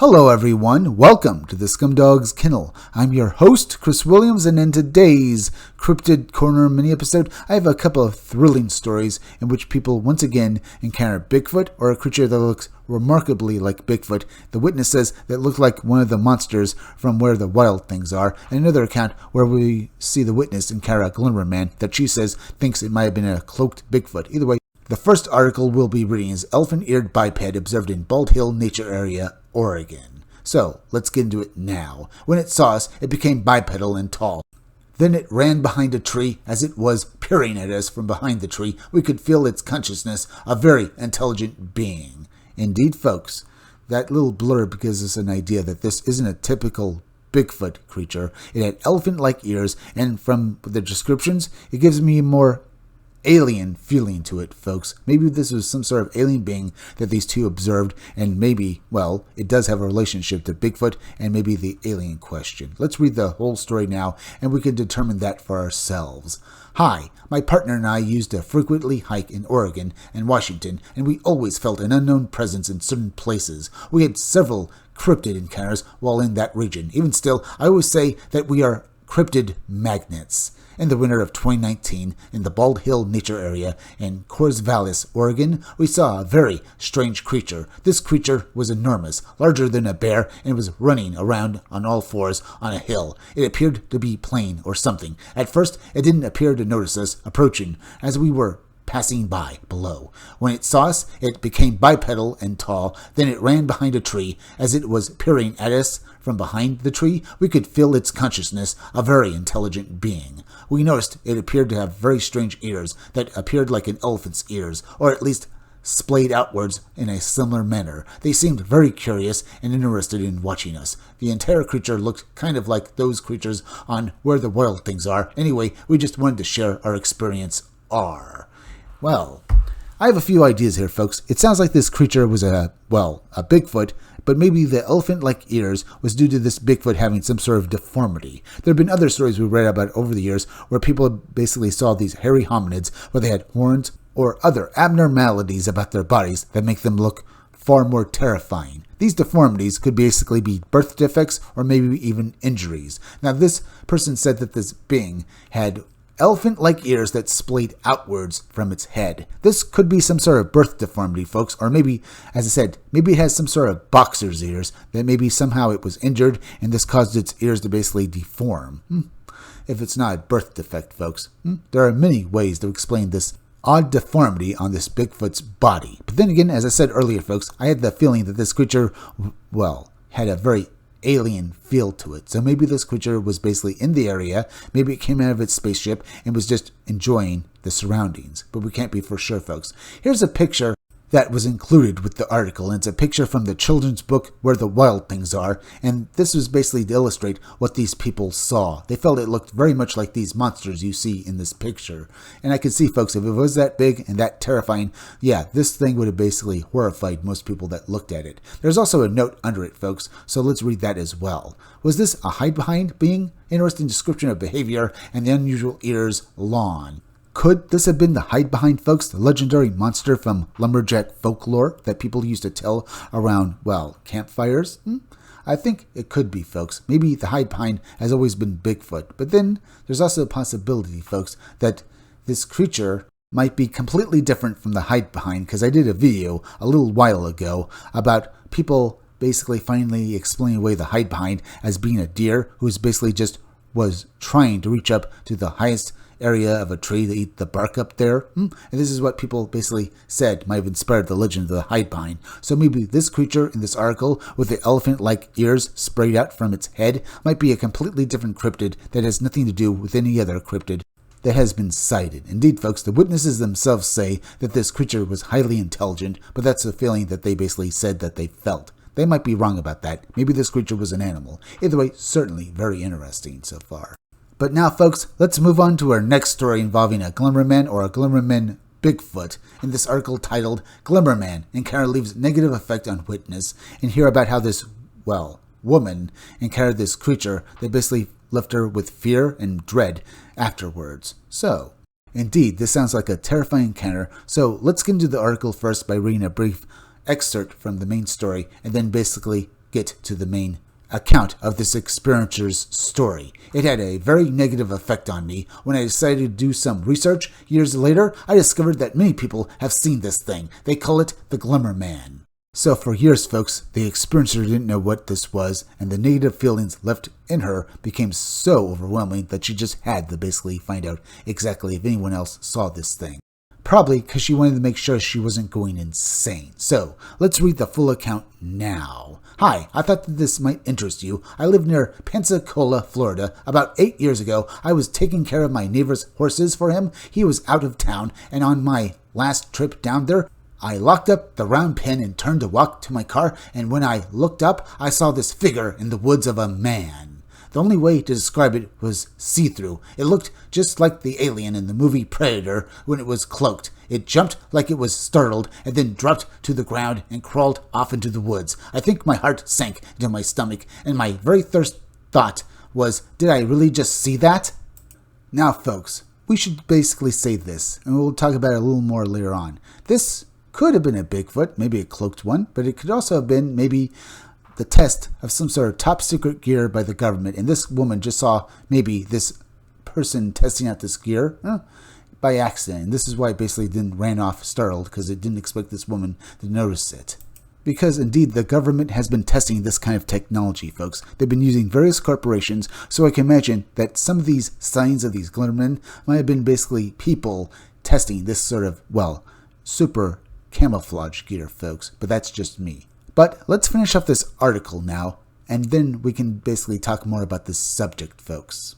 Hello everyone, welcome to the Scumdogs Kennel. I'm your host, Chris Williams, and in today's Cryptid Corner mini-episode, I have a couple of thrilling stories in which people once again encounter Bigfoot or a creature that looks remarkably like Bigfoot. The witness says that it looked like one of the monsters from Where the Wild Things Are, and another account where we see the witness encounter a Glimmer man that she says thinks it might have been a cloaked Bigfoot. Either way, the first article we'll be reading is Elephant-Eared Biped Observed in Bald Hill Nature Area, Oregon. So, let's get into it now. When it saw us, it became bipedal and tall. Then it ran behind a tree. As it was peering at us from behind the tree, we could feel its consciousness, a very intelligent being. Indeed, folks, that little blurb gives us an idea that this isn't a typical Bigfoot creature. It had elephant-like ears, and from the descriptions, it gives me a more alien feeling to it, folks. Maybe this was some sort of alien being that these two observed, and maybe, well, it does have a relationship to Bigfoot and maybe the alien question. Let's read the whole story now, and we can determine that for ourselves. Hi, my partner and I used to frequently hike in Oregon and Washington, and we always felt an unknown presence in certain places. We had several cryptid encounters while in that region. Even still, I always say that we are cryptid magnets. In the winter of 2019, in the Bald Hill Nature Area in Corvallis, Oregon, we saw a very strange creature. This creature was enormous, larger than a bear, and was running around on all fours on a hill. It appeared to be playing or something. At first, it didn't appear to notice us approaching, as we were passing by below. When it saw us, it became bipedal and tall. Then it ran behind a tree. As it was peering at us from behind the tree, we could feel its consciousness, a very intelligent being. We noticed it appeared to have very strange ears that appeared like an elephant's ears, or at least splayed outwards in a similar manner. They seemed very curious and interested in watching us. The entire creature looked kind of like those creatures on Where the Wild Things Are. Anyway, we just wanted to share our experience. Well, I have a few ideas here, folks. It sounds like this creature was a Bigfoot, but maybe the elephant-like ears was due to this Bigfoot having some sort of deformity. There have been other stories we read about over the years where people basically saw these hairy hominids where they had horns or other abnormalities about their bodies that make them look far more terrifying. These deformities could basically be birth defects or maybe even injuries. Now, this person said that this being had elephant-like ears that splayed outwards from its head. This could be some sort of birth deformity, folks, or maybe, as I said, maybe it has some sort of boxer's ears, that maybe somehow it was injured and this caused its ears to basically deform. If it's not a birth defect, folks. There are many ways to explain this odd deformity on this Bigfoot's body. But then again, as I said earlier, folks, I had the feeling that this creature, had a very alien feel to it. So maybe this creature was basically in the area, maybe it came out of its spaceship and was just enjoying the surroundings. But we can't be for sure, folks. Here's a picture that was included with the article, and it's a picture from the children's book Where the Wild Things Are, and this was basically to illustrate what these people saw. They felt it looked very much like these monsters you see in this picture. And I can see, folks, if it was that big and that terrifying, this thing would have basically horrified most people that looked at it. There's also a note under it, folks, so let's read that as well. Was this a hide-behind being? Interesting description of behavior and the unusual ears long. Could this have been the hide-behind, folks, the legendary monster from lumberjack folklore that people used to tell around, campfires? I think it could be, folks. Maybe the hide-behind has always been Bigfoot. But then there's also a possibility, folks, that this creature might be completely different from the hide-behind, because I did a video a little while ago about people basically finally explaining away the hide-behind as being a deer who's basically just was trying to reach up to the highest area of a tree to eat the bark up there. And this is what people basically said might have inspired the legend of the hide-behind. So maybe this creature in this article with the elephant-like ears sprayed out from its head might be a completely different cryptid that has nothing to do with any other cryptid that has been sighted. Indeed, folks, the witnesses themselves say that this creature was highly intelligent, but that's a feeling that they basically said that they felt. They might be wrong about that. Maybe this creature was an animal. Either way, certainly very interesting so far. But now, folks, let's move on to our next story involving a Glimmerman or a Glimmerman Bigfoot in this article titled Glimmerman Encounter Leaves Negative Effect on Witness, and hear about how this, woman encountered this creature that basically left her with fear and dread afterwards. So, indeed, this sounds like a terrifying encounter, so let's get into the article first by reading a brief excerpt from the main story and then basically get to the main account of this experiencer's story. It had a very negative effect on me. When I decided to do some research years later, I discovered that many people have seen this thing. They call it the Glimmer Man. So for years, folks, the experiencer didn't know what this was, and the negative feelings left in her became so overwhelming that she just had to basically find out exactly if anyone else saw this thing. Probably because she wanted to make sure she wasn't going insane. So, let's read the full account now. Hi, I thought that this might interest you. I live near Pensacola, Florida. About 8 years ago, I was taking care of my neighbor's horses for him. He was out of town, and on my last trip down there, I locked up the round pen and turned to walk to my car, and when I looked up, I saw this figure in the woods of a man. The only way to describe it was see-through. It looked just like the alien in the movie Predator when it was cloaked. It jumped like it was startled and then dropped to the ground and crawled off into the woods. I think my heart sank into my stomach, and my very first thought was, did I really just see that? Now, folks, we should basically say this, and we'll talk about it a little more later on. This could have been a Bigfoot, maybe a cloaked one, but it could also have been maybe the test of some sort of top secret gear by the government. And this woman just saw maybe this person testing out this gear by accident. And this is why it basically didn't ran off startled, because it didn't expect this woman to notice it. Because indeed, the government has been testing this kind of technology, folks. They've been using various corporations, so I can imagine that some of these signs of these Glimmermen might have been basically people testing this sort of, well, super camouflage gear, folks. But that's just me. But let's finish off this article now, and then we can basically talk more about this subject, folks.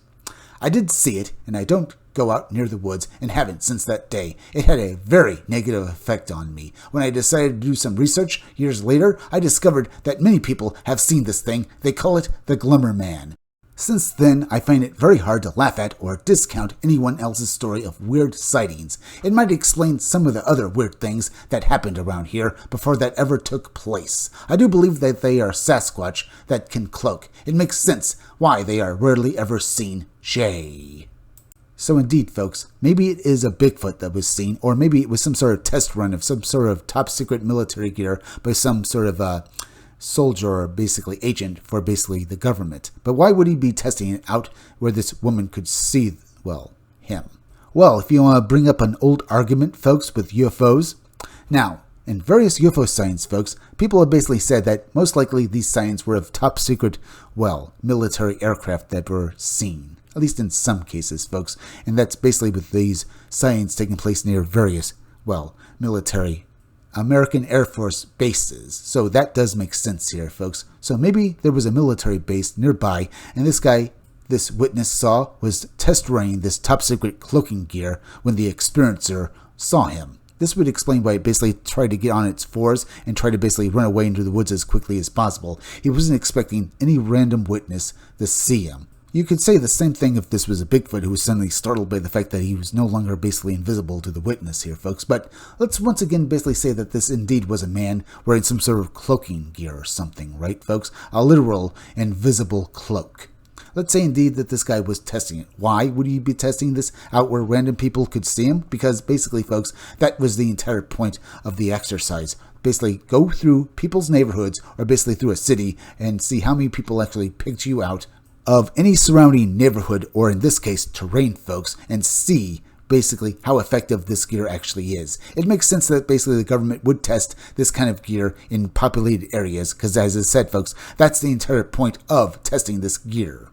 I did see it, and I don't go out near the woods, and haven't since that day. It had a very negative effect on me. When I decided to do some research years later, I discovered that many people have seen this thing. They call it the Glimmer Man. Since then, I find it very hard to laugh at or discount anyone else's story of weird sightings. It might explain some of the other weird things that happened around here before that ever took place. I do believe that they are Sasquatch that can cloak. It makes sense why they are rarely ever seen. Shay. So indeed, folks, maybe it is a Bigfoot that was seen, or maybe it was some sort of test run of some sort of top secret military gear by some sort of soldier or basically agent for basically the government. But why would he be testing it out where this woman could see, well, him? Well, if you want to bring up an old argument, folks, with UFOs. Now, in various UFO sightings, folks, people have basically said that most likely these sightings were of top secret, well, military aircraft that were seen. At least in some cases, folks. And that's basically with these sightings taking place near various, well, military American Air Force bases. So that does make sense here, folks. So maybe there was a military base nearby, and this guy, this witness saw, was test running this top secret cloaking gear when the experiencer saw him. This would explain why it basically tried to get on its fours and try to basically run away into the woods as quickly as possible. He wasn't expecting any random witness to see him. You could say the same thing if this was a Bigfoot who was suddenly startled by the fact that he was no longer basically invisible to the witness here, folks. But let's once again basically say that this indeed was a man wearing some sort of cloaking gear or something, right, folks? A literal invisible cloak. Let's say indeed that this guy was testing it. Why would he be testing this out where random people could see him? Because basically, folks, that was the entire point of the exercise. Basically, go through people's neighborhoods or basically through a city and see how many people actually picked you out of any surrounding neighborhood, or in this case, terrain, folks, and see basically how effective this gear actually is. It makes sense that basically the government would test this kind of gear in populated areas, because as I said, folks, that's the entire point of testing this gear.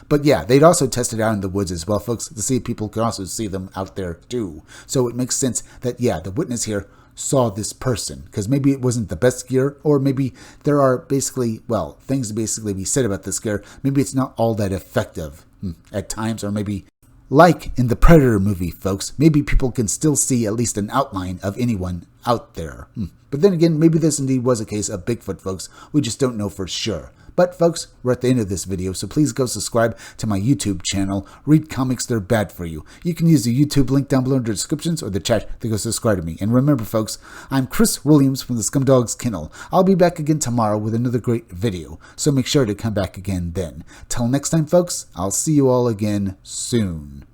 But yeah, they'd also test it out in the woods as well, folks, to see if people can also see them out there too. So it makes sense that, yeah, the witness here saw this person, because maybe it wasn't the best gear, or maybe there are basically, well, things to basically be said about this gear. Maybe it's not all that effective at times, or maybe like in the Predator movie, folks, maybe people can still see at least an outline of anyone out there. But then again, maybe this indeed was a case of Bigfoot, folks. We just don't know for sure. But folks, we're at the end of this video, so please go subscribe to my YouTube channel. Read comics, they're bad for you. You can use the YouTube link down below in the descriptions or the chat to go subscribe to me. And remember, folks, I'm Chris Williams from the Scumdogs Kennel. I'll be back again tomorrow with another great video, so make sure to come back again then. Till next time, folks, I'll see you all again soon.